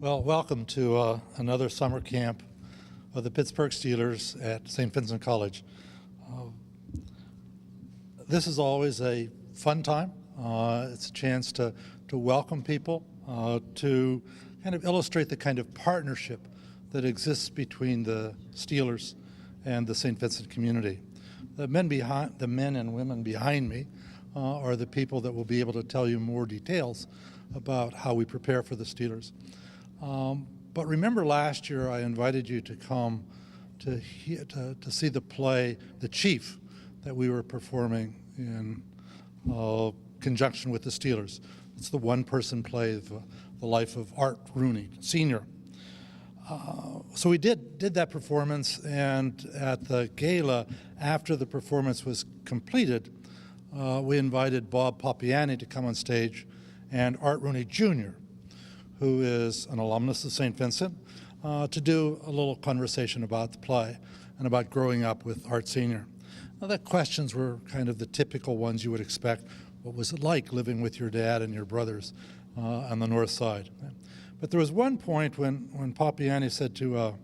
Well, welcome to another summer camp of the Pittsburgh Steelers at St. Vincent College. This is always a fun time. It's a chance to welcome people, to kind of illustrate the kind of partnership that exists between the Steelers and the St. Vincent community. The men and women behind me are the people that will be able to tell you more details about how we prepare for the Steelers. But remember last year I invited you to come to see the play, The Chief, that we were performing in conjunction with the Steelers. It's the one-person play of the life of Art Rooney, Sr. So we did that performance, and at the gala, after the performance was completed, we invited Bob Papiani to come on stage and Art Rooney Jr., who is an alumnus of St. Vincent, to do a little conversation about the play and about growing up with Art Sr. Now, the questions were kind of the typical ones you would expect. What was it like living with your dad and your brothers on the north side? But there was one point when Papiani said to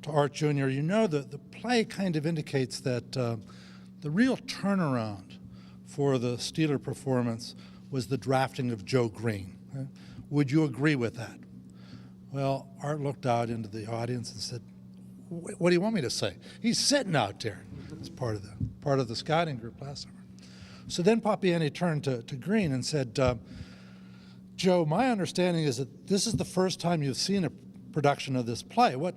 Art Jr., you know, the play kind of indicates that the real turnaround for the Steeler performance was the drafting of Joe Green. Would you agree with that? Well, Art looked out into the audience and said, what do you want me to say? He's sitting out there as part of the scouting group last summer. So then Papiani turned to Green and said, Joe, my understanding is that this is the first time you've seen a production of this play. What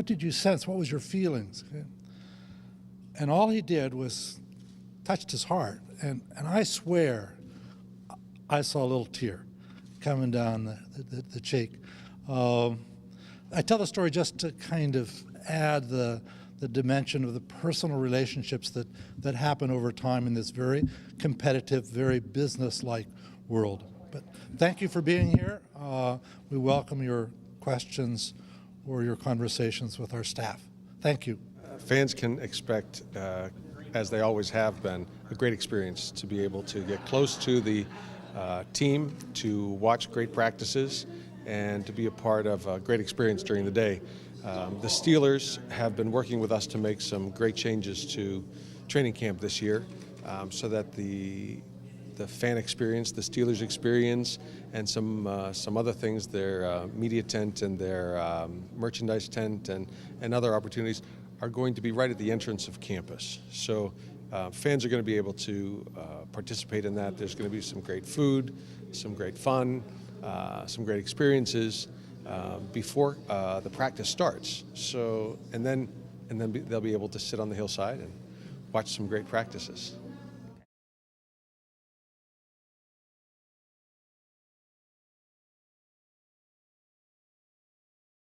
did you sense? What was your feelings? And all he did was touched his heart. And I swear I saw a little tear coming down the cheek. I tell the story just to kind of add the dimension of the personal relationships that happen over time in this very competitive, very business-like world. But thank you for being here. We welcome your questions or your conversations with our staff. Thank you. Fans can expect, as they always have been, a great experience to be able to get close to the team, to watch great practices, and to be a part of a great experience during the day. The Steelers have been working with us to make some great changes to training camp this year, so that the fan experience, the Steelers experience, and some other things, their media tent and their merchandise tent and other opportunities are going to be right at the entrance of campus. So fans are going to be able to participate in that. There's going to be some great food, some great fun, some great experiences before the practice starts. So and then they'll be able to sit on the hillside and watch some great practices.